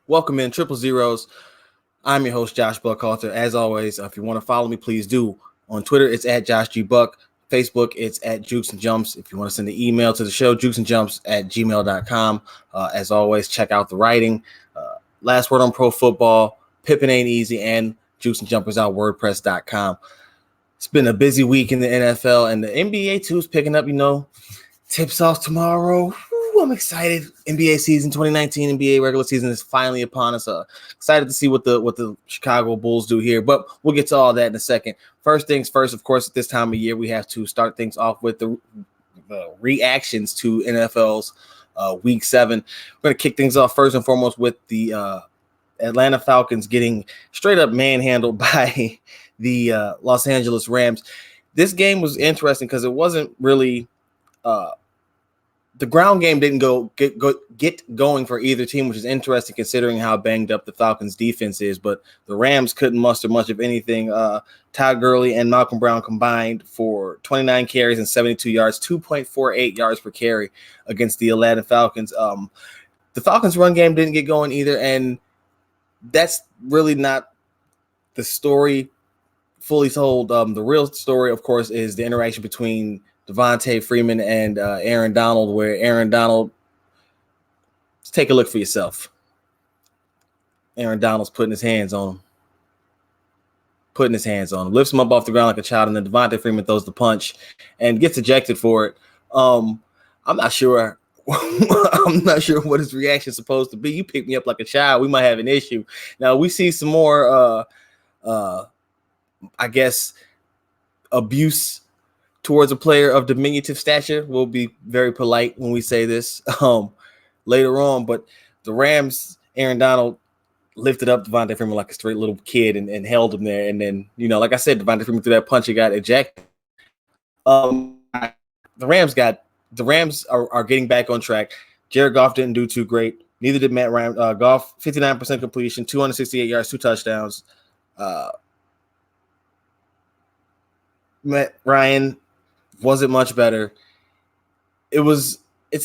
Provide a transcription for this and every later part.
Welcome in, Triple Zeros. I'm your host, Josh Buckalter. As always, if you want to follow me, please do. On Twitter, it's at Josh G. Buck. Facebook, it's at Jukes and Jumps. If you want to send an email to the show, jukesandjumps@gmail.com. As always, check out the writing. Last Word on Pro Football, Pippin' Ain't Easy, and Jukes and Jumpers out WordPress.com. It's been a busy week in the NFL, and the NBA too is picking up. Tips off tomorrow. I'm excited. NBA season 2019 NBA regular season is finally upon us. Excited to see what the Chicago Bulls do here, but we'll get to all that in a second. First things first, of course, at this time of year, we have to start things off with the reactions to NFL's Week 7. We're going to kick things off first and foremost with the Atlanta Falcons getting straight up manhandled by the Los Angeles Rams. This game was interesting because it wasn't really the ground game didn't get going for either team, which is interesting considering how banged up the Falcons defense is. But the Rams couldn't muster much of anything. Todd Gurley and Malcolm Brown combined for 29 carries and 72 yards, 2.48 yards per carry against the Atlanta Falcons. The Falcons' run game didn't get going either, and that's really not the story fully told. The real story, of course, is the interaction between Devontae Freeman and Aaron Donald, where Aaron Donald, let's take a look for yourself. Aaron Donald's putting his hands on him, lifts him up off the ground like a child, and then Devontae Freeman throws the punch and gets ejected for it. I'm not sure. I'm not sure what his reaction is supposed to be. You pick me up like a child, we might have an issue. Now we see some more, I guess, abuse towards a player of diminutive stature. We'll be very polite when we say this later on. But the Rams, Aaron Donald lifted up Devontae Freeman like a straight little kid and held him there. And then, like I said, Devontae Freeman threw that punch and got ejected. The Rams are getting back on track. Jared Goff didn't do too great. Neither did Matt Ryan. Goff, 59% completion, 268 yards, 2 touchdowns. Matt Ryan wasn't much better. It's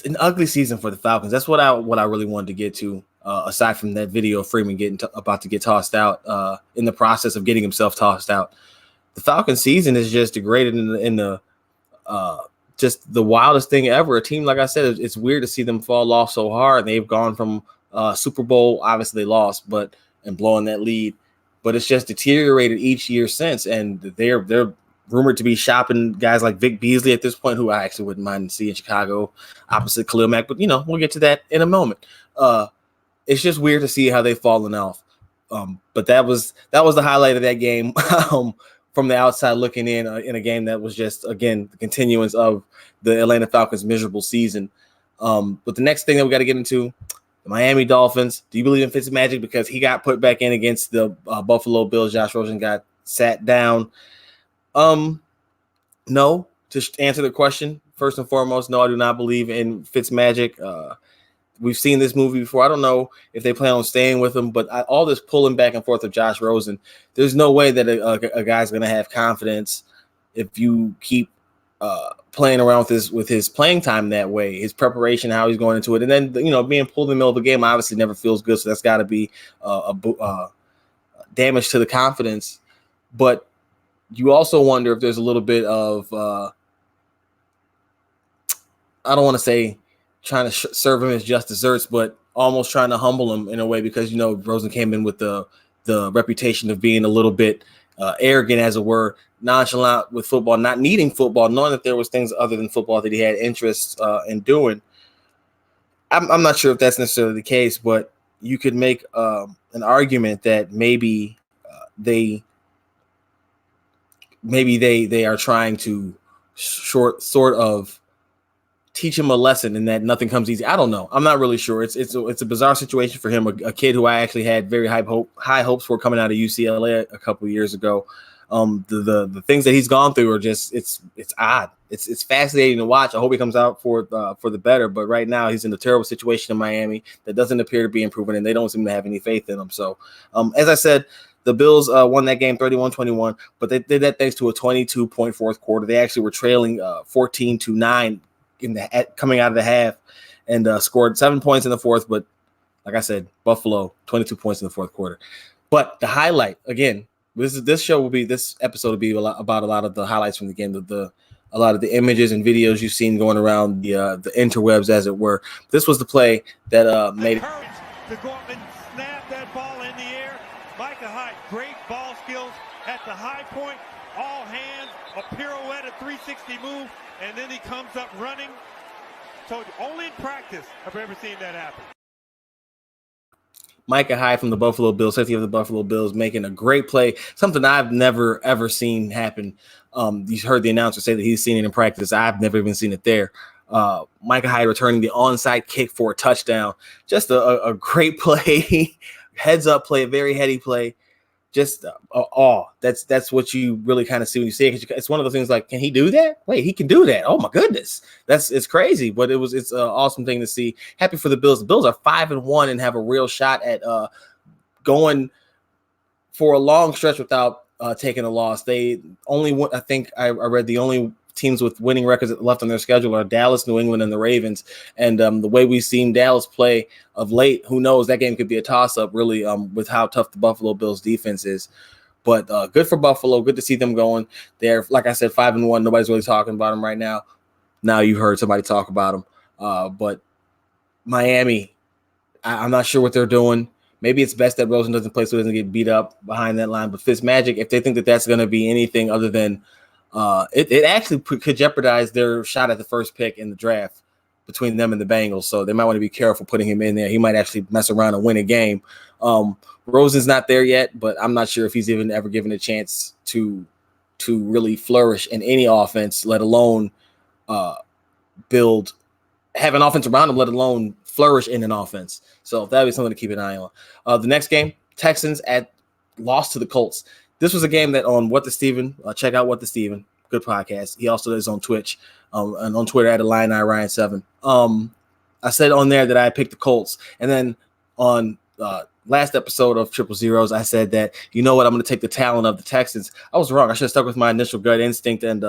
an ugly season for the Falcons. That's what I really wanted to get to. Aside from that video of Freeman about to get tossed out, in the process of getting himself tossed out, the Falcons season is just degraded in the just the wildest thing ever. A team, like I said, it's weird to see them fall off so hard. They've gone from Super Bowl, obviously they lost, and blowing that lead, but it's just deteriorated each year since, and they're rumored to be shopping guys like Vic Beasley at this point, who I actually wouldn't mind to see in Chicago opposite Khalil Mack. But, we'll get to that in a moment. It's just weird to see how they've fallen off. But that was the highlight of that game from the outside looking in a game that was just, again, the continuance of the Atlanta Falcons' miserable season. But the next thing that we got to get into, the Miami Dolphins. Do you believe in Fitzmagic? Because he got put back in against the Buffalo Bills. Josh Rosen got sat down. No, to answer the question, first and foremost, no, I do not believe in Fitzmagic. We've seen this movie before. I don't know if they plan on staying with him, but all this pulling back and forth of Josh Rosen, there's no way that a guy's going to have confidence if you keep playing around with his playing time that way, his preparation, how he's going into it. And then, being pulled in the middle of the game obviously never feels good. So that's got to be damage to the confidence. But you also wonder if there's a little bit of, I don't want to say trying to serve him as just desserts, but almost trying to humble him in a way, because, Rosen came in with the reputation of being a little bit arrogant, as it were, nonchalant with football, not needing football, knowing that there was things other than football that he had interest in doing. I'm not sure if that's necessarily the case, but you could make an argument that maybe they are trying to sort of teach him a lesson, and that nothing comes easy. I don't know. I'm not really sure. It's a bizarre situation for him. A kid who I actually had very high hopes for coming out of UCLA a couple of years ago. The things that he's gone through are just it's odd. It's fascinating to watch. I hope he comes out for the better. But right now he's in a terrible situation in Miami that doesn't appear to be improving, and they don't seem to have any faith in him. So as I said, the Bills won that game 31-21, but they did that thanks to a 22-point fourth quarter. They actually were trailing 14-9 coming out of the half, and scored 7 points in the fourth. But like I said, Buffalo 22 points in the fourth quarter. But the highlight again, this episode will be about a lot of the highlights from the game, a lot of the images and videos you've seen going around the interwebs, as it were. This was the play that made it. To go up and snap that ball in the air. Micah Hyde, great ball skills at the high point, all hands, a pirouette, a 360 move, and then he comes up running. So only in practice have I ever seen that happen. Micah Hyde from the Buffalo Bills, safety of the Buffalo Bills, making a great play, something I've never, ever seen happen. You heard the announcer say that he's seen it in practice. I've never even seen it there. Micah Hyde returning the onside kick for a touchdown. Just a great play, heads up play, a very heady play. Just that's what you really kind of see when you see it. It's one of those things like, can he do that? Wait, he can do that. Oh my goodness, it's crazy. But it's an awesome thing to see. Happy for the Bills. The Bills are 5-1 and have a real shot at going for a long stretch without taking a loss. They only I think I read the only teams with winning records left on their schedule are Dallas, New England, and the Ravens. And the way we've seen Dallas play of late, who knows, that game could be a toss-up, really, with how tough the Buffalo Bills defense is. But good for Buffalo. Good to see them going. They're, like I said, 5-1. Nobody's really talking about them right now. Now you've heard somebody talk about them. But Miami, I'm not sure what they're doing. Maybe it's best that Rosen doesn't play so he doesn't get beat up behind that line. But Fitzmagic, if they think that that's going to be anything other than it actually could jeopardize their shot at the first pick in the draft between them and the Bengals. So they might want to be careful putting him in there. He might actually mess around and win a game. Rosen's not there yet, but I'm not sure if he's even ever given a chance to really flourish in any offense, let alone have an offense around him, let alone flourish in an offense. So that'd be something to keep an eye on. The next game, Texans lost to the Colts. This was a game that on What the Steven, check out What the Steven, good podcast. He also is on Twitch and on Twitter at Ryan7. I said on there that I picked the Colts. And then on last episode of Triple Zeros, I said that, you know what, I'm going to take the talent of the Texans. I was wrong. I should have stuck with my initial gut instinct and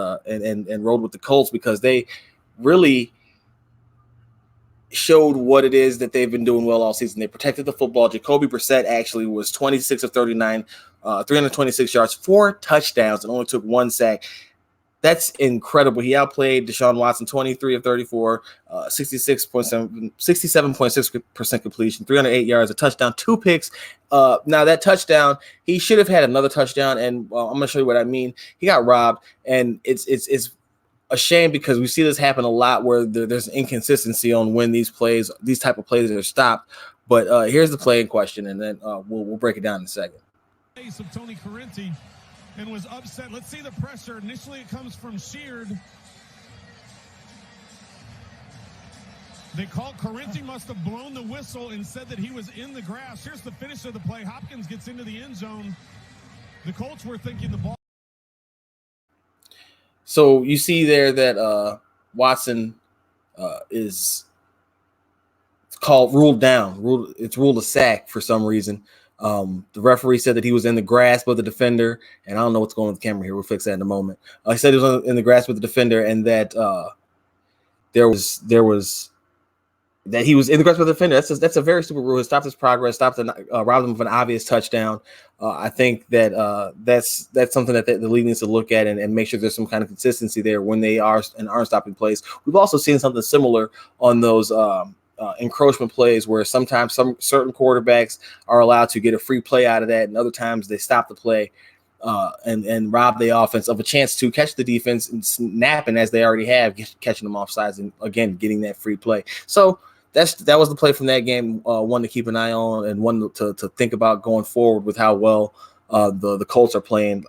rolled with the Colts because they really showed what it is that they've been doing well all season. They protected the football. Jacoby Brissett actually was 26 of 39, 326 yards, 4 touchdowns, and only took 1 sack. That's incredible. He outplayed Deshaun Watson, 23 of 34, 67.6% completion, 308 yards, a touchdown, 2 picks. Now that touchdown, he should have had another touchdown, and I'm going to show you what I mean. He got robbed, and it's a shame because we see this happen a lot where there's inconsistency on when these type of plays are stopped. But here's the play in question, and then we'll break it down in a second. Of Tony Correnti and was upset. Let's see the pressure. Initially, it comes from Sheard. They called Correnti must have blown the whistle and said that he was in the grass. Here's the finish of the play. Hopkins gets into the end zone. The Colts were thinking the ball. So you see there that Watson is ruled down. It's ruled a sack for some reason. The referee said that he was in the grasp of the defender, and I don't know what's going on with the camera here. We'll fix that in a moment. He said he was in the grasp of the defender, and that there was that he was in the grasp of the defender. That's a very stupid rule. It stopped his progress, robbed him of an obvious touchdown. I think that that's something that the league needs to look at and make sure there's some kind of consistency there when they aren't stopping plays. We've also seen something similar on those encroachment plays where sometimes some certain quarterbacks are allowed to get a free play out of that, and other times they stop the play and rob the offense of a chance to catch the defense and snapping as they already have, catching them offsides and again getting that free play. So that was the play from that game, one to keep an eye on and one to think about going forward with how well the Colts are playing.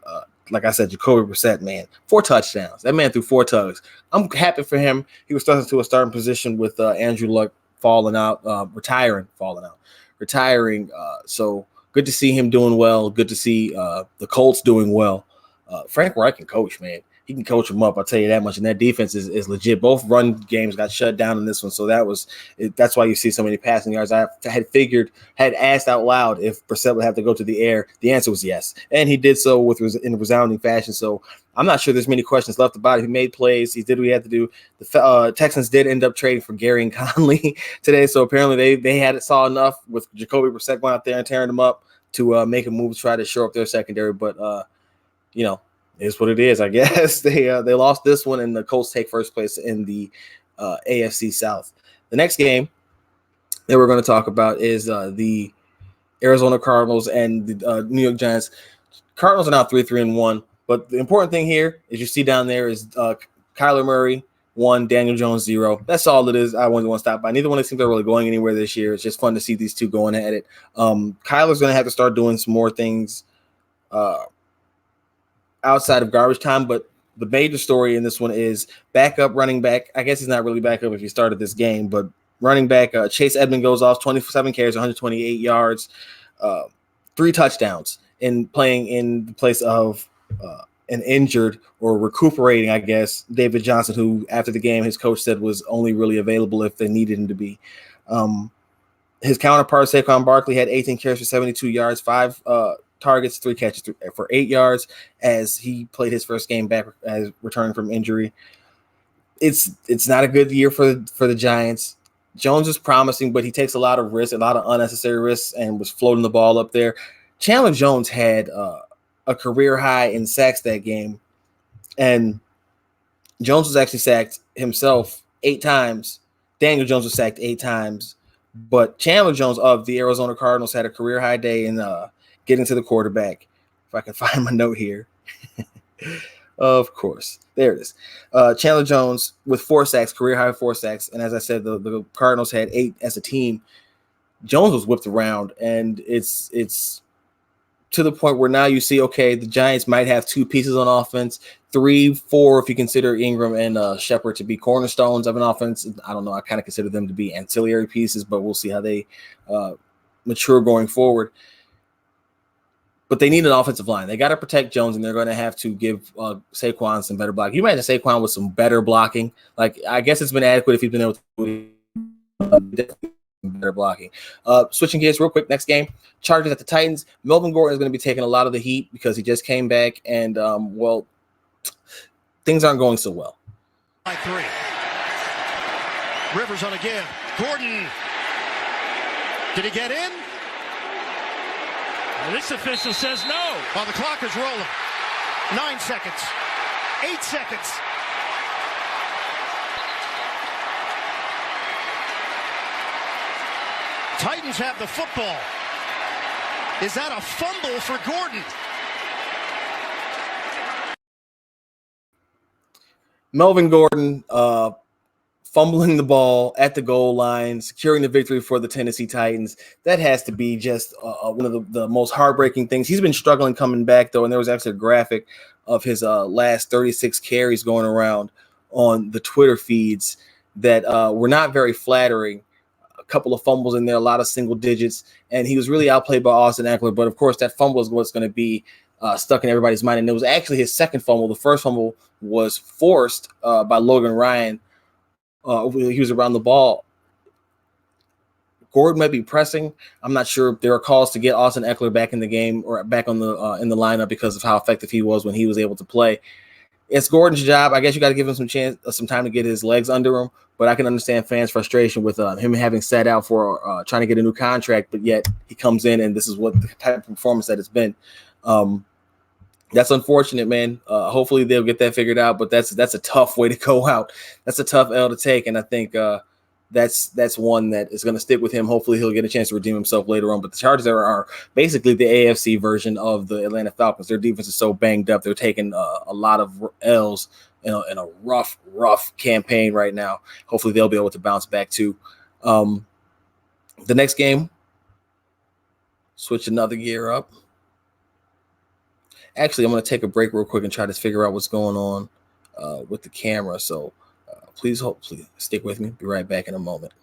Like I said, Jacoby Brissett, man, 4 touchdowns. That man threw 4 tugs. I'm happy for him. He was thrust into a starting position with Andrew Luck retiring. So good to see him doing well. Good to see the Colts doing well. Frank Reich can coach, man. he can coach them up. I'll tell you that much. And that defense is legit. Both run games got shut down in this one, so that's why you see so many passing yards. I had asked out loud if Brissett would have to go to the air. The answer was yes, and he did so in resounding fashion. So I'm not sure there's many questions left about it. He made plays. He did what he had to do. The Texans did end up trading for Gary and Conley today, so apparently they saw enough with Jacoby Brissett going out there and tearing them up to make a move to try to shore up their secondary. But it's what it is, I guess. They lost this one, and the Colts take first place in the AFC South. The next game that we're going to talk about is the Arizona Cardinals and the New York Giants. Cardinals are now 3-1, but the important thing here, as you see down there, is Kyler Murray 1, Daniel Jones 0. That's all it is. I wouldn't want to stop by. Neither one of them seems they're really going anywhere this year. It's just fun to see these two going at it. Kyler's going to have to start doing some more things outside of garbage time, but the major story in this one is backup running back. I guess he's not really backup if he started this game, but running back Chase Edmonds goes off 27 carries, 128 yards, 3 touchdowns, in playing in the place of an injured or recuperating, I guess, David Johnson, who after the game his coach said was only really available if they needed him to be. His counterpart Saquon Barkley had 18 carries for 72 yards, 5 targets, 3 catches for 8 yards, as he played his first game back as returning from injury. It's not a good year for the Giants. Jones is promising, but he takes a lot of risks, a lot of unnecessary risks, and was floating the ball up there. Chandler Jones had a career high in sacks that game, and Jones was actually sacked himself 8 times. Daniel Jones was sacked 8 times, but Chandler Jones of the Arizona Cardinals had a career high day in getting to the quarterback. If I can find my note here. Of course. There it is. Chandler Jones with 4 sacks, career high 4 sacks. And as I said, the Cardinals had 8 as a team. Jones was whipped around, and it's to the point where now you see, okay, the Giants might have 2 pieces on offense, 3, 4 if you consider Ingram and Shepard to be cornerstones of an offense. I don't know. I kind of consider them to be ancillary pieces, but we'll see how they mature going forward. But they need an offensive line. They got to protect Jones, and they're going to have to give Saquon some better blocking. You imagine Saquon with some better blocking. Like, I guess it's been adequate if he's been able to better blocking. Switching gears real quick, next game, Chargers at the Titans. Melvin Gordon is going to be taking a lot of the heat because he just came back, and, things aren't going so well. 3. Rivers on again. Gordon. Did he get in? Well, this official says no. Well, the clock is rolling. 9 seconds. 8 seconds. Titans have the football. Is that a fumble for Gordon? Melvin Gordon fumbling the ball at the goal line, securing the victory for the Tennessee Titans. That has to be just one of the most heartbreaking things. He's been struggling coming back, though, and there was actually a graphic of his last 36 carries going around on the Twitter feeds that were not very flattering. A couple of fumbles in there, a lot of single digits, and he was really outplayed by Austin Eckler. But, of course, that fumble is what's going to be stuck in everybody's mind, and it was actually his second fumble. The first fumble was forced by Logan Ryan. He was around the ball. Gordon might be pressing. I'm not sure if there are calls to get Austin Eckler back in the game or back on the in the lineup because of how effective he was when he was able to play. It's Gordon's job. I guess you got to give him some time to get his legs under him. But I can understand fans' frustration with him having sat out for trying to get a new contract, but yet he comes in and this is what the type of performance that it's been. That's unfortunate, man. Hopefully they'll get that figured out, but that's a tough way to go out. That's a tough L to take, and I think that's one that is going to stick with him. Hopefully he'll get a chance to redeem himself later on. But the Chargers are basically the AFC version of the Atlanta Falcons. Their defense is so banged up. They're taking a lot of L's in a rough campaign right now. Hopefully they'll be able to bounce back too. The next game, switch another gear up. Actually, I'm going to take a break real quick and try to figure out what's going on with the camera. So please stick with me. Be right back in a moment.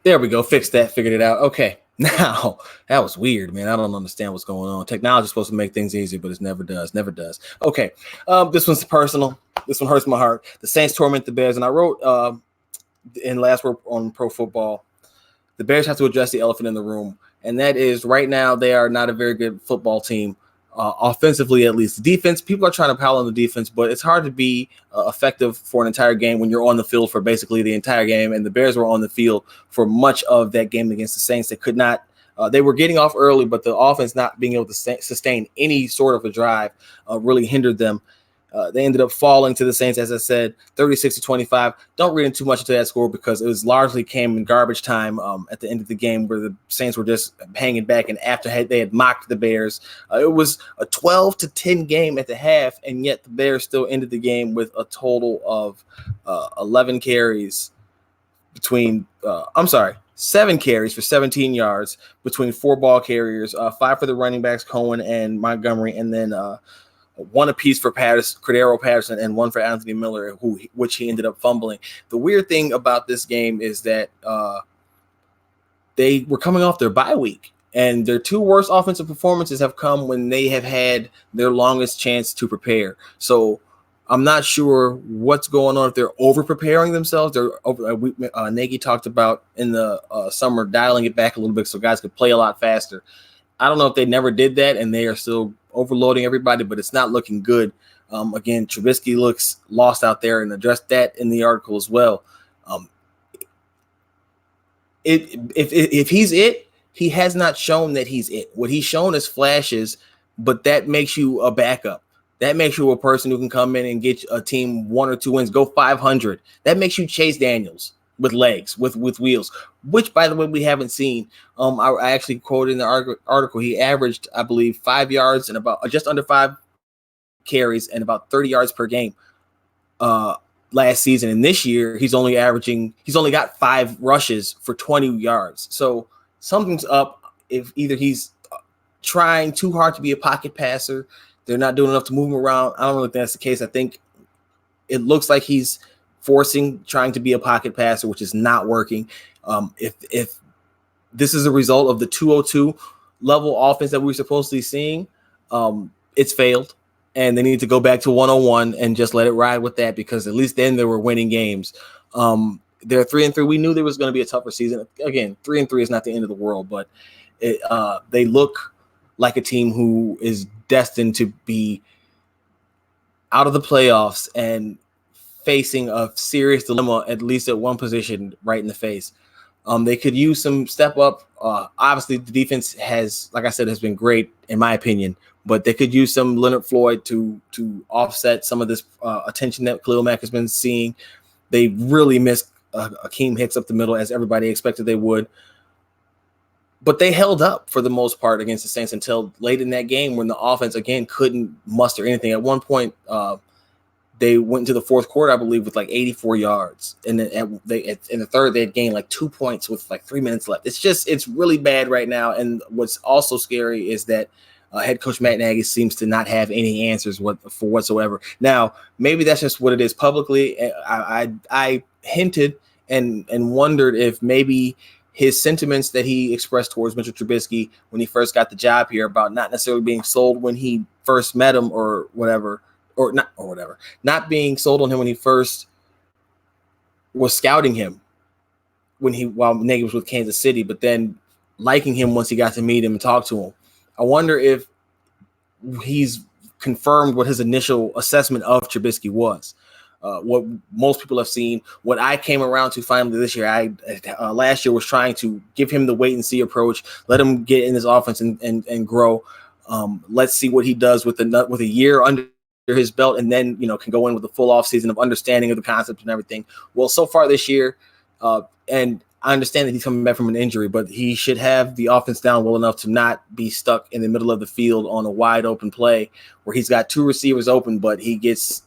There we go. Fixed that. Figured it out. Okay. Now, that was weird, man. I don't understand what's going on. Technology is supposed to make things easier, but it never does. Never does. Okay. This one's personal. This one hurts my heart. The Saints torment the Bears. And I wrote in last work on Pro Football, the Bears have to address the elephant in the room. And that is right now they are not a very good football team. Offensively, at least. Defense, people are trying to pile on the defense, but it's hard to be effective for an entire game when you're on the field for basically the entire game. And the Bears were on the field for much of that game against the Saints. They could not. They were getting off early, but the offense not being able to sustain any sort of a drive really hindered them. They ended up falling to the Saints, as I said, 36-25. Don't read too much into that score because it was largely came in garbage time at the end of the game where the Saints were just hanging back. And after they had mocked the Bears, it was a 12-10 game at the half, and yet the Bears still ended the game with a total of 11 carries between 7 carries for 17 yards between 4 ball carriers, 5 for the running backs, Cohen and Montgomery, and then 1 apiece for Cordero Patterson and 1 for Anthony Miller, which he ended up fumbling. The weird thing about this game is that they were coming off their bye week, and their 2 worst offensive performances have come when they have had their longest chance to prepare. So I'm not sure what's going on if they're over-preparing themselves. Nagy talked about in the summer dialing it back a little bit so guys could play a lot faster. I don't know if they never did that and they are still overloading everybody, but it's not looking good. Again, Trubisky looks lost out there and addressed that in the article as well. If he's it, he has not shown that he's it. What he's shown is flashes, but that makes you a backup. That makes you a person who can come in and get a team 1 or 2 wins, go 500. That makes you Chase Daniels with legs, with wheels, which, by the way, we haven't seen. I actually quoted in the article, he averaged, I believe, 5 yards and about just under 5 carries and about 30 yards per game last season. And this year, he's only got 5 rushes for 20 yards. So something's up. If either he's trying too hard to be a pocket passer, they're not doing enough to move him around. I don't know if that's the case. I think it looks like he's trying to be a pocket passer, which is not working. If this is a result of the 202 level offense that we're supposed to be seeing, it's failed, and they need to go back to 101 and just let it ride with that, because at least then they were winning games. They're 3-3. We knew there was going to be a tougher season. Again, 3-3 is not the end of the world, but they look like a team who is destined to be out of the playoffs and facing a serious dilemma, at least at one position, right in the face. They could use some step up. Obviously, the defense has been great in my opinion, but they could use some Leonard Floyd to offset some of this attention that Khalil Mack has been seeing. They really missed Akeem Hicks up the middle, as everybody expected they would. But they held up for the most part against the Saints until late in that game when the offense, again, couldn't muster anything. At one point, they went into the fourth quarter, I believe, with like 84 yards. And then in the third, they had gained like 2 points with like 3 minutes left. It's really bad right now. And what's also scary is that head coach Matt Nagy seems to not have any answers for whatsoever. Now, maybe that's just what it is publicly. I hinted and wondered if maybe his sentiments that he expressed towards Mitchell Trubisky when he first got the job here about not necessarily being sold when he first met him not being sold on him when he first was scouting him while Nagy was with Kansas City, but then liking him once he got to meet him and talk to him. I wonder if he's confirmed what his initial assessment of Trubisky was. What most people have seen, what I came around to finally this year. I last year was trying to give him the wait and see approach, let him get in his offense and grow. Let's see what he does with a year under his belt, and then can go in with a full off season of understanding of the concept and everything. Well, so far this year, and I understand that he's coming back from an injury, but he should have the offense down well enough to not be stuck in the middle of the field on a wide open play where he's got 2 receivers open, but he gets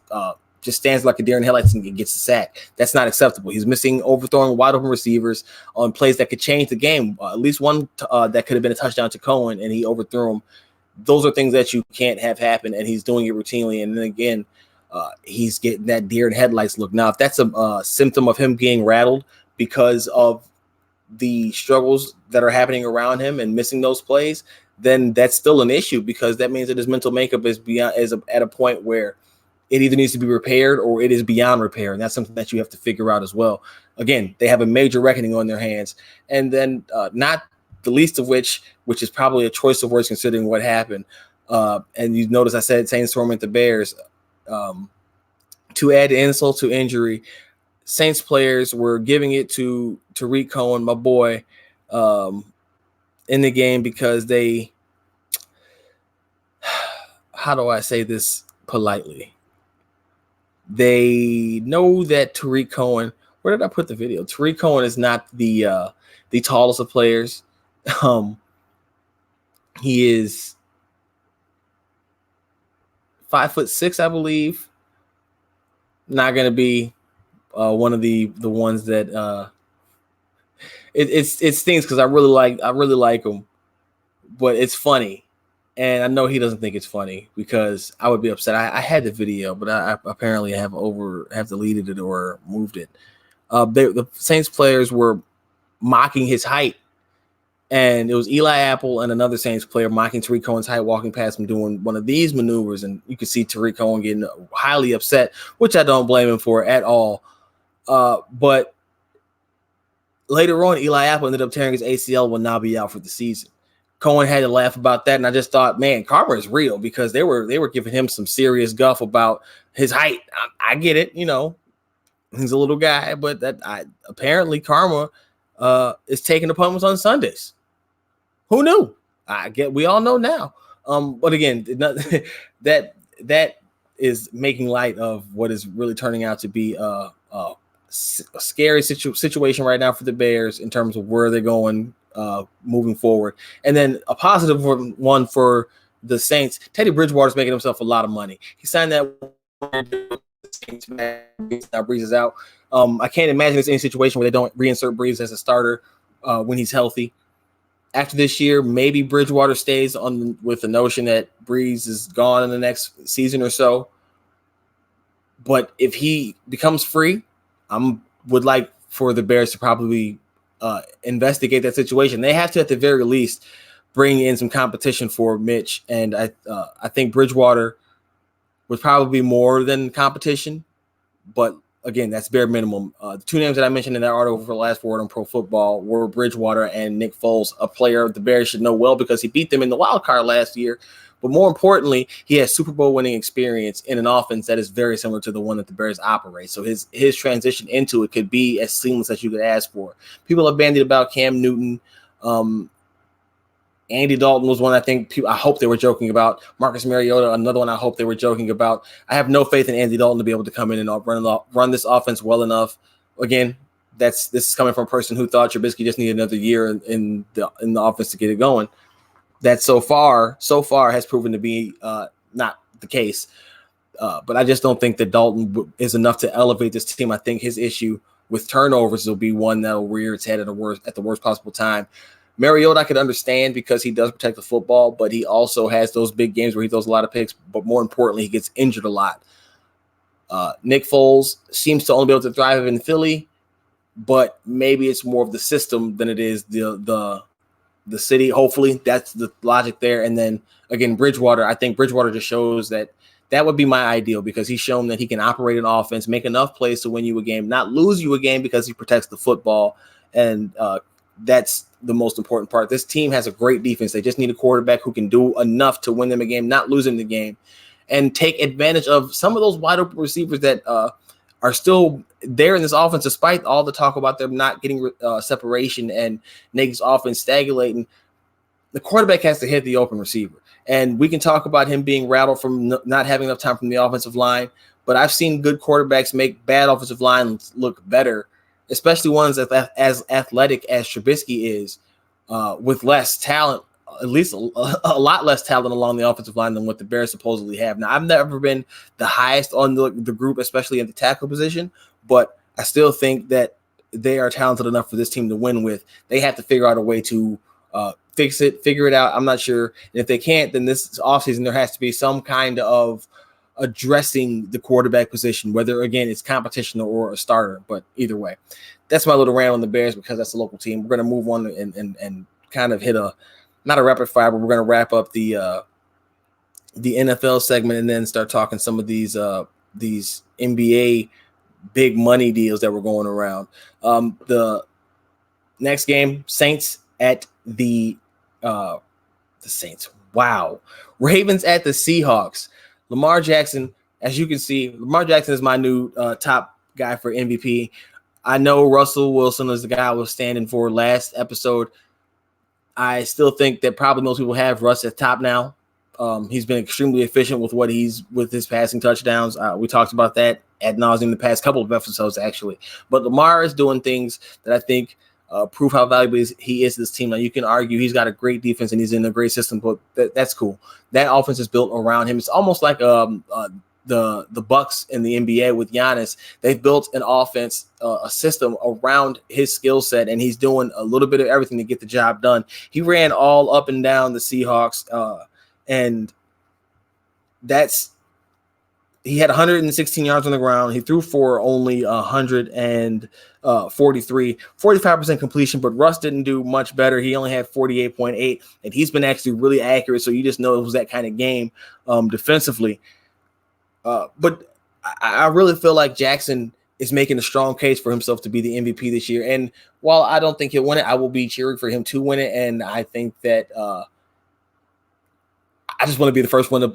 just stands like a deer in headlights and gets a sack. That's not acceptable. He's missing overthrowing wide open receivers on plays that could change the game. At least one that could have been a touchdown to Cohen, and he overthrew him. Those are things that you can't have happen, and he's doing it routinely. And then again, he's getting that deer in headlights look. Now, if that's a symptom of him being rattled because of the struggles that are happening around him and missing those plays, then that's still an issue, because that means that his mental makeup is at a point where it either needs to be repaired or it is beyond repair. And that's something that you have to figure out as well. Again, they have a major reckoning on their hands. And then not the least of which is probably a choice of words considering what happened. And you notice I said Saints torment the Bears. To add insult to injury, Saints players were giving it to Tariq Cohen, my boy, in the game because they, how do I say this politely? They know that Tariq Cohen, where did I put the video? Tariq Cohen is not the tallest of players. He is 5'6", I believe. Not going to be one of the ones that it stings because I really like him, but it's funny. And I know he doesn't think it's funny because I would be upset. I had the video, but I apparently have deleted it or moved it. The Saints players were mocking his height, and it was Eli Apple and another Saints player mocking Tariq Cohen's height, walking past him doing one of these maneuvers, and you could see Tariq Cohen getting highly upset, which I don't blame him for at all. But later on, Eli Apple ended up tearing his ACL, will now be out for the season. Cohen had to laugh about that, and I just thought, man, karma is real, because they were giving him some serious guff about his height. I get it, he's a little guy, but apparently karma is taking opponents on Sundays. Who knew? We all know now. But again, that is making light of what is really turning out to be a scary situation right now for the Bears in terms of where they're going moving forward. And then a positive one for the Saints. Teddy Bridgewater's making himself a lot of money. He signed that now Breeze is out. I can't imagine there's any situation where they don't reinsert Breeze as a starter when he's healthy. After this year, maybe Bridgewater stays on with the notion that Breeze is gone in the next season or so. But if he becomes free, would like for the Bears to probably investigate that situation. They have to, at the very least, bring in some competition for Mitch. And I think Bridgewater would probably be more than competition. But again, that's bare minimum. The two names that I mentioned in that article for the last Word on Pro Football were Bridgewater and Nick Foles, a player the Bears should know well because he beat them in the wild card last year. But more importantly, he has Super Bowl winning experience in an offense that is very similar to the one that the Bears operate. So his transition into it could be as seamless as you could ask for. People have bandied about Cam Newton. Andy Dalton was one I hope they were joking about. Marcus Mariota, another one I hope they were joking about. I have no faith in Andy Dalton to be able to come in and run this offense well enough. Again, this is coming from a person who thought Trubisky just needed another year in the offense to get it going. That so far has proven to be not the case. But I just don't think that Dalton is enough to elevate this team. I think his issue with turnovers will be one that will rear its head at the worst possible time. Mariota I could understand because he does protect the football, but he also has those big games where he throws a lot of picks. But more importantly, he gets injured a lot. Nick Foles seems to only be able to thrive in Philly, but maybe it's more of the system than it is the city. Hopefully that's the logic there. And then again, Bridgewater, I think Bridgewater just shows that would be my ideal because he's shown that he can operate an offense, make enough plays to win you a game, not lose you a game because he protects the football. And that's the most important part. This team has a great defense. They just need a quarterback who can do enough to win them a game, not losing the game, and take advantage of some of those wide open receivers that are still there in this offense, despite all the talk about them not getting separation and Nagy's offense stagnating. The quarterback has to hit the open receiver. And we can talk about him being rattled from not having enough time from the offensive line, but I've seen good quarterbacks make bad offensive lines look better, especially ones as athletic as Trubisky is, with less talent, at least a lot less talent along the offensive line than what the Bears supposedly have. Now, I've never been the highest on the group, especially in the tackle position, but I still think that they are talented enough for this team to win with. They have to figure out a way to figure it out. I'm not sure. And if they can't, then this offseason there has to be some kind of addressing the quarterback position, whether, again, it's competition or a starter. But either way, that's my little rant on the Bears because that's a local team. We're going to move on and kind of hit not a rapid fire, but we're going to wrap up the NFL segment and then start talking some of these NBA big money deals that were going around. The next game, Saints at the Saints. Wow. Ravens at the Seahawks. Lamar Jackson, as you can see, Lamar Jackson is my new top guy for MVP. I know Russell Wilson is the guy I was standing for last episode. I still think that probably most people have Russ at top now. He's been extremely efficient with his passing touchdowns. We talked about that ad nauseum the past couple of episodes, actually. But Lamar is doing things that I think prove how valuable he is to this team. Now, you can argue he's got a great defense and he's in a great system, but that's cool. That offense is built around him. It's almost like the Bucks in the NBA with Giannis. They've built an offense, a system around his skill set, and he's doing a little bit of everything to get the job done. He ran all up and down the Seahawks, and he had 116 yards on the ground. He threw for only 143, 45% completion, but Russ didn't do much better. He only had 48.8, and he's been actually really accurate, so you just know it was that kind of game defensively. But I really feel like Jackson is making a strong case for himself to be the MVP this year. And while I don't think he'll win it, I will be cheering for him to win it, and I think that I just want to be the first one to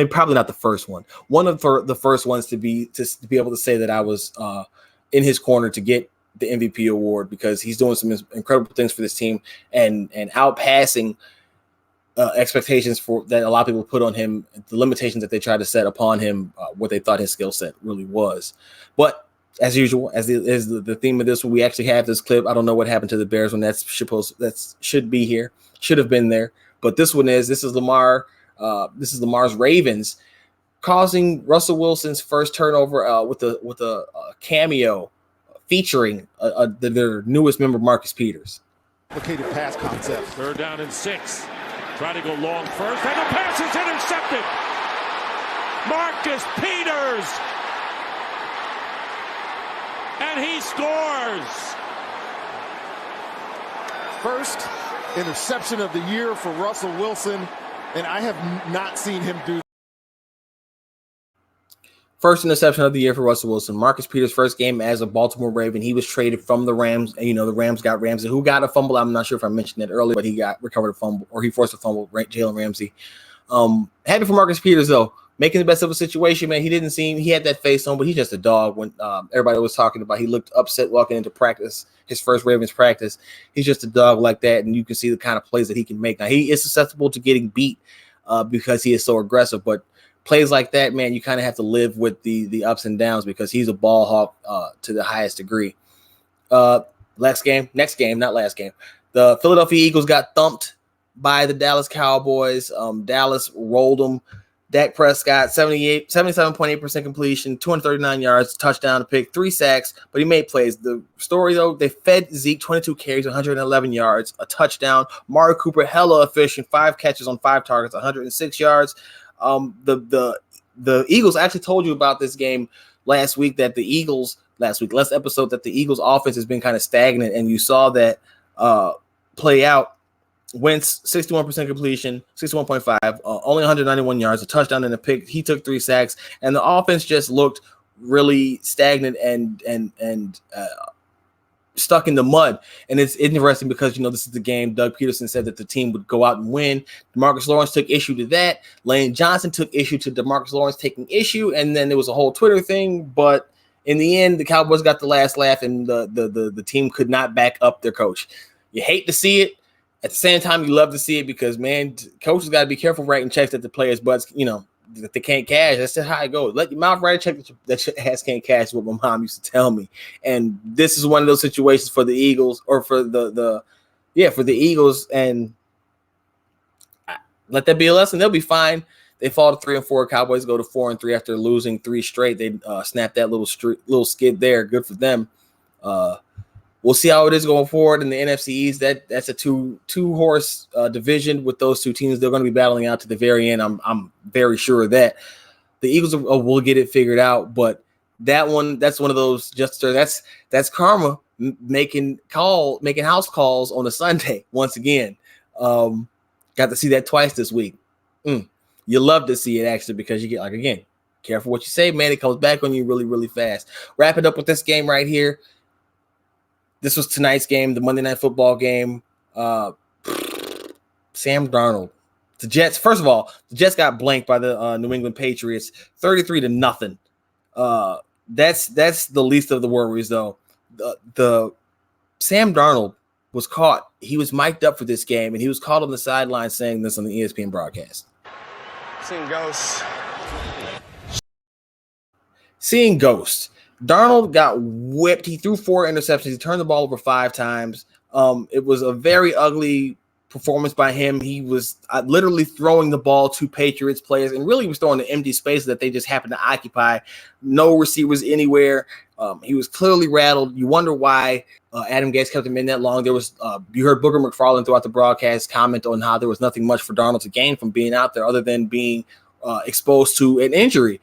probably not the first one. One of the first ones to be able to say that I was in his corner to get the MVP award, because he's doing some incredible things for this team and outpassing expectations for that a lot of people put on him, the limitations that they tried to set upon him, what they thought his skill set really was. But as usual, as the theme of this one, we actually have this clip. I don't know what happened to the Bears when that should be here, should have been there. But this is Lamar. This is Lamar's Ravens causing Russell Wilson's first turnover with a cameo featuring their newest member, Marcus Peters. Complicated pass concept. 3rd down and 6. Try to go long first, and the pass is intercepted. Marcus Peters, and he scores. First interception of the year for Russell Wilson, and I have not seen him do. First interception of the year for Russell Wilson. Marcus Peters' first game as a Baltimore Raven. He was traded from the Rams. And, the Rams got Ramsey, who got a fumble. I'm not sure if I mentioned that earlier, but he recovered a fumble, or he forced a fumble, Jalen Ramsey. Happy for Marcus Peters, though. Making the best of a situation, man. He had that face on, but he's just a dog. When everybody was talking about, he looked upset walking into practice, his first Ravens practice. He's just a dog like that, and you can see the kind of plays that he can make. Now, he is susceptible to getting beat because he is so aggressive, but plays like that, man, you kind of have to live with the ups and downs because he's a ball hawk to the highest degree. Next game, not last game. The Philadelphia Eagles got thumped by the Dallas Cowboys. Dallas rolled them. Dak Prescott, 77.8% completion, 239 yards, touchdown, a pick, 3 sacks, but he made plays. The story, though, they fed Zeke 22 carries, 111 yards, a touchdown. Amari Cooper, hella efficient, 5 catches on 5 targets, 106 yards. The Eagles, I actually told you about this game last episode, that the Eagles offense has been kind of stagnant, and you saw that play out. Wentz, 61% completion, 61.5, only 191 yards, a touchdown and a pick. He took 3 sacks, and the offense just looked really stagnant and stuck in the mud. And it's interesting because, this is the game. Doug Peterson said that the team would go out and win. DeMarcus Lawrence took issue to that. Lane Johnson took issue to DeMarcus Lawrence taking issue, and then there was a whole Twitter thing. But in the end, the Cowboys got the last laugh, and the team could not back up their coach. You hate to see it. At the same time, you love to see it because, man, coaches got to be careful writing checks at the players' butts, that they can't cash. That's just how it goes. Let your mouth write a check that your ass can't cash, is what my mom used to tell me. And this is one of those situations for the Eagles, or for the Eagles, and let that be a lesson. They'll be fine. They fall to 3-4. Cowboys go to 4-3 after losing 3 straight. They snapped that little skid there. Good for them. We'll see how it is going forward in the NFC East. That's a two-horse division with those two teams. They're going to be battling out to the very end. I'm very sure of that. The Eagles will get it figured out, but that's one of those that's karma making house calls on a Sunday once again. Got to see that twice this week. You love to see it actually because you get again, careful what you say, man. It comes back on you really, really fast. Wrap it up with this game right here. This was tonight's game, the Monday Night Football game. Sam Darnold. The Jets, first of all, the Jets got blanked by the New England Patriots 33-0. That's the least of the worries, though. The Sam Darnold was caught. He was mic'd up for this game, and he was caught on the sideline saying this on the ESPN broadcast. Seeing ghosts. Darnold got whipped. He threw 4 interceptions. He turned the ball over 5 times. It was a very ugly performance by him. He was literally throwing the ball to Patriots players and really was throwing the empty space that they just happened to occupy. No receivers anywhere. He was clearly rattled. You wonder why Adam Gase kept him in that long. There was you heard Booger McFarland throughout the broadcast comment on how there was nothing much for Darnold to gain from being out there other than being exposed to an injury.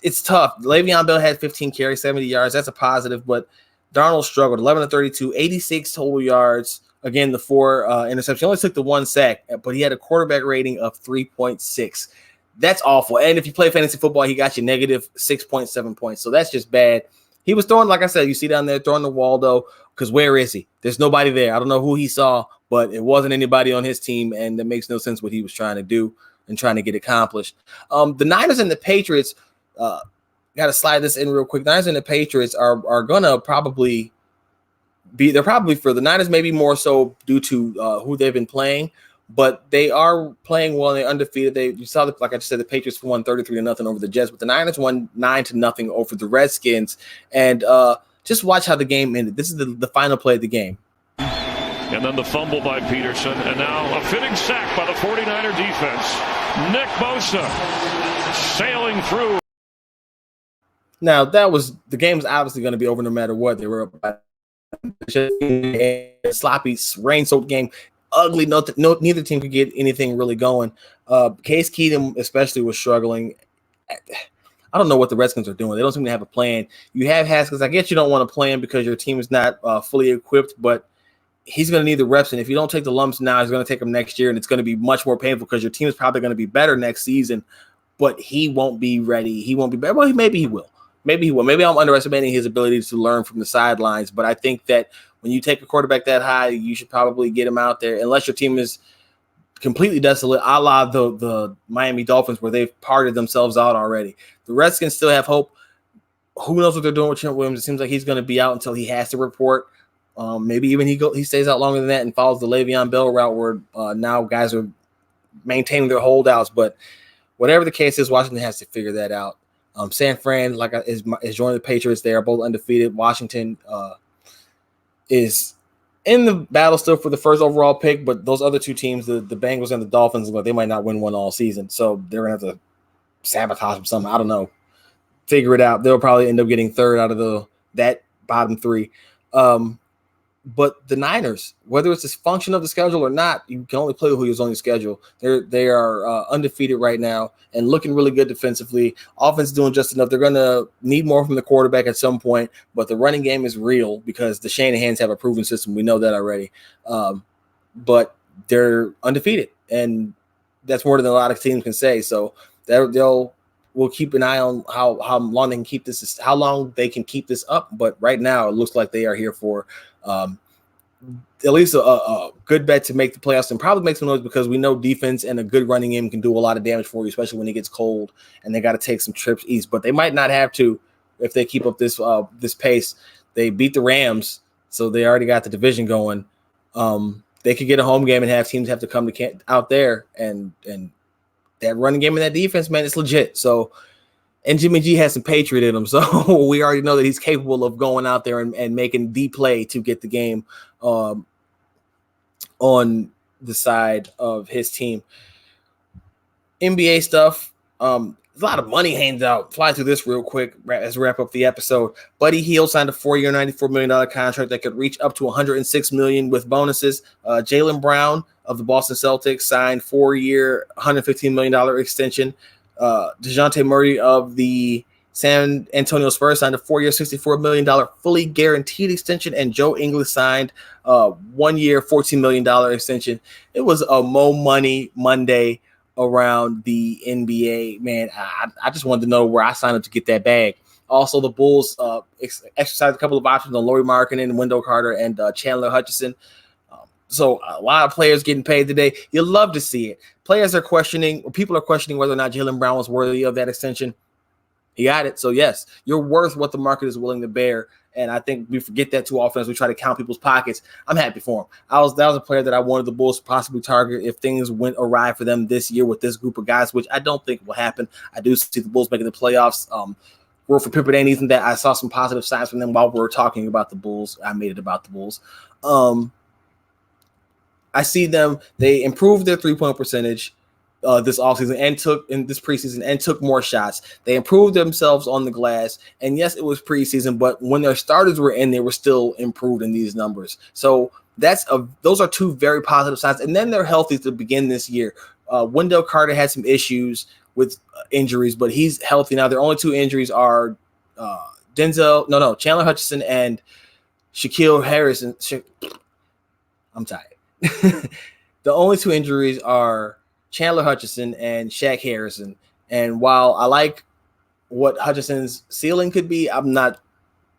It's tough. Le'Veon Bell had 15 carries, 70 yards. That's a positive, but Darnold struggled. 11-32, 86 total yards. Again, the 4 interceptions. He only took the 1 sack, but he had a quarterback rating of 3.6. That's awful. And if you play fantasy football, he got you negative 6.7 points. So that's just bad. He was throwing, like I said, you see down there, throwing the Waldo, because where is he? There's nobody there. I don't know who he saw, but it wasn't anybody on his team, and that makes no sense what he was trying to do and trying to get accomplished. The Niners and the Patriots, got to slide this in real quick. Niners and the Patriots are going to probably they're probably for the Niners, maybe more so due to who they've been playing, but they are playing well. They're undefeated. You saw, like I just said, the Patriots won 33-0 over the Jets, but the Niners won 9-0 over the Redskins. And just watch how the game ended. This is the final play of the game. And then the fumble by Peterson, and now a fitting sack by the 49er defense. Nick Bosa sailing through. Now, the game was obviously going to be over no matter what. They were up by sloppy, rain-soaked game. Ugly. Neither team could get anything really going. Case Keenum especially was struggling. I don't know what the Redskins are doing. They don't seem to have a plan. You have Haskins. I guess you don't want to play him because your team is not fully equipped, but he's going to need the reps. And if you don't take the lumps now, he's going to take them next year, and it's going to be much more painful because your team is probably going to be better next season, but he won't be ready. He won't be better. Well, maybe he will. Maybe I'm underestimating his ability to learn from the sidelines, but I think that when you take a quarterback that high, you should probably get him out there unless your team is completely desolate, a la the Miami Dolphins where they've parted themselves out already. The Redskins still have hope. Who knows what they're doing with Trent Williams? It seems like he's going to be out until he has to report. Maybe even he stays out longer than that and follows the Le'Veon Bell route where now guys are maintaining their holdouts. But whatever the case is, Washington has to figure that out. San Fran, is joining the Patriots. They are both undefeated. Washington is in the battle still for the first overall pick, but those other two teams, the Bengals and the Dolphins, they might not win one all season. So they're going to have to sabotage them something. I don't know. Figure it out. They'll probably end up getting third out of that bottom 3. But the Niners, whether it's a function of the schedule or not, you can only play who is on your schedule. They are undefeated right now and looking really good defensively. Offense doing just enough. They're going to need more from the quarterback at some point, but the running game is real because the Shanahans have a proven system. We know that already. But they're undefeated, and that's more than a lot of teams can say. So we'll keep an eye on how long they can keep this, how long they can keep this up. But right now, it looks like they are here for at least a good bet to make the playoffs and probably make some noise because we know defense and a good running game can do a lot of damage for you, especially when it gets cold and they got to take some trips east. But they might not have to if they keep up this pace. They beat the Rams, so they already got the division going. They could get a home game and have teams have to come to out there and that running game and that defense, man, it's legit. So. And Jimmy G has some Patriot in him, so we already know that he's capable of going out there and making the play to get the game on the side of his team. NBA stuff, a lot of money hands out. Fly through this real quick as we wrap up the episode. Buddy Hield signed a 4-year, $94 million contract that could reach up to $106 million with bonuses. Jaylen Brown of the Boston Celtics signed 4-year, $115 million extension. DeJounte Murray of the San Antonio Spurs signed a 4-year, $64 million fully guaranteed extension, and Joe Ingles signed a 1-year, $14 million extension. It was a Mo Money Monday around the NBA. Man, I just wanted to know where I signed up to get that bag. Also, the Bulls exercised a couple of options on Lauri Markkanen, Wendell Carter, and Chandler Hutchison. So a lot of players getting paid today. You love to see it. Players are questioning, or people are questioning whether or not Jaylen Brown was worthy of that extension. He got it. So, yes, you're worth what the market is willing to bear. And I think we forget that too often as we try to count people's pockets. I'm happy for him. That was a player that I wanted the Bulls to possibly target if things went awry for them this year with this group of guys, which I don't think will happen. I do see the Bulls making the playoffs. Word for Pippen ain't even that. I saw some positive signs from them while we were talking about the Bulls. I made it about the Bulls. I see them. They improved their three-point percentage this offseason and this preseason and took more shots. They improved themselves on the glass. And yes, it was preseason, but when their starters were in, they were still improved in these numbers. So those are two very positive signs. And then they're healthy to begin this year. Wendell Carter had some issues with injuries, but he's healthy now. Their only two injuries are Chandler Hutchison and Shaquille Harrison. I'm tired. The only two injuries are Chandler Hutchison and Shaq Harrison. And while I like what Hutchison's ceiling could be, I'm not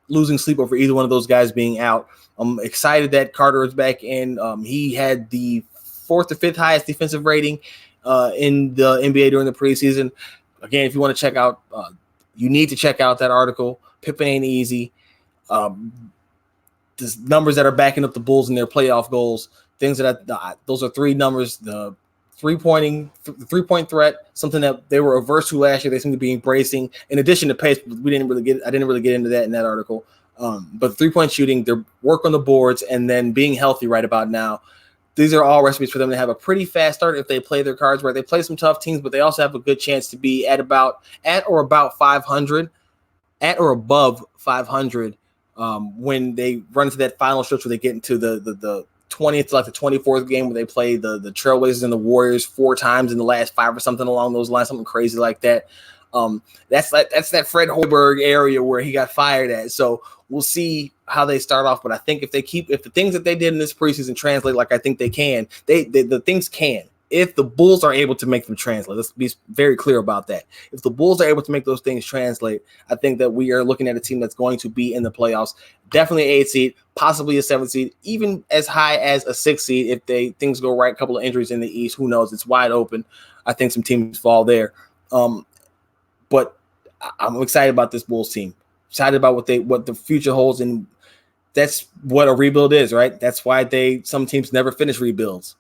losing sleep over either one of those guys being out. I'm excited that Carter is back in. He had the 4th or 5th highest defensive rating in the NBA during the preseason. Again, if you want to check out, you need to check out that article. Pippen ain't easy. The numbers that are backing up the Bulls and their playoff goals. Things those are three numbers. The three-point threat, something that they were averse to last year. They seem to be embracing. In addition to pace, I didn't really get into that in that article. But 3-point shooting, their work on the boards, and then being healthy right about now. These are all recipes for them to have a pretty fast start if they play their cards right. They play some tough teams, but they also have a good chance to be at or about 500, at or above 500 when they run into that final stretch where they get into the 20th to like the 24th game where they play the Trailblazers and the Warriors 4 times in the last 5 or something along those lines, something crazy like that. That's that Fred Hoiberg area where he got fired at. So we'll see how they start off. But I think if the things that they did in this preseason translate like I think they can, the things can. If the Bulls are able to make them translate, let's be very clear about that. If the Bulls are able to make those things translate, I think that we are looking at a team that's going to be in the playoffs. Definitely an 8 seed, possibly a 7 seed, even as high as a 6 seed if things go right. A couple of injuries in the East, who knows? It's wide open. I think some teams fall there. But I'm excited about this Bulls team. Excited about what the future holds, and that's what a rebuild is, right? That's why some teams never finish rebuilds.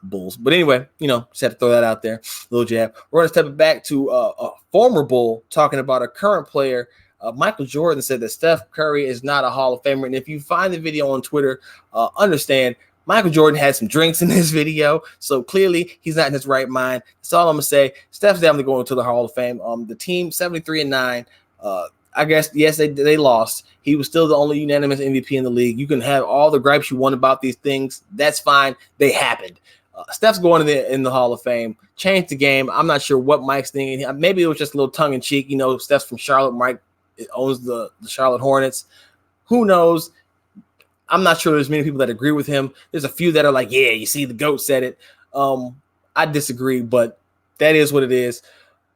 Bulls. But anyway, just had to throw that out there. Little jab. We're going to step it back to a former Bull talking about a current player. Michael Jordan said that Steph Curry is not a Hall of Famer. And if you find the video on Twitter, understand Michael Jordan had some drinks in this video. So clearly he's not in his right mind. That's all I'm going to say. Steph's definitely going to the Hall of Fame. The team 73-9. I guess, yes, they lost. He was still the only unanimous MVP in the league. You can have all the gripes you want about these things. That's fine. They happened. Steph's going in the Hall of Fame. Changed the game. I'm not sure what Mike's thinking. Maybe it was just a little tongue-in-cheek. Steph's from Charlotte. Mike owns the Charlotte Hornets. Who knows? I'm not sure there's many people that agree with him. There's a few that are like, yeah, you see, the GOAT said it. I disagree, but that is what it is.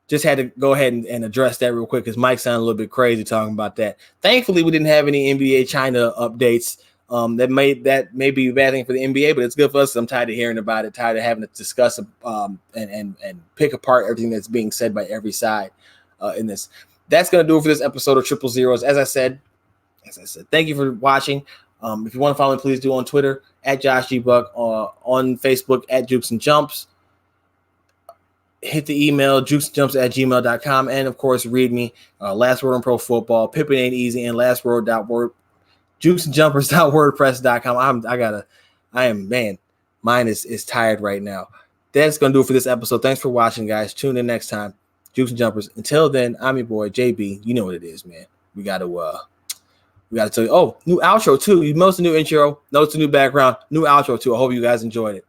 Just had to go ahead and address that real quick because Mike sounded a little bit crazy talking about that. Thankfully, we didn't have any NBA China updates. That may be a bad thing for the NBA, but it's good for us. I'm tired of hearing about it, tired of having to discuss and pick apart everything that's being said by every side in this. That's going to do it for this episode of Triple Zeros. As I said, thank you for watching. If you want to follow me, please do on Twitter at Josh G Buck, on Facebook at Jukes and Jumps. Hit the email jukesandjumps@gmail.com, and of course read me. Last Word on Pro Football, Pippen Ain't Easy, and jukesandjumpers.wordpress.com. Mine is tired right now. That's gonna do it for this episode. Thanks for watching, guys. Tune in next time. Jukes and Jumpers. Until then, I'm your boy JB. You know what it is, man. We gotta tell you. Oh, new outro too. You noticed the new intro, noticed the new background, new outro too. I hope you guys enjoyed it.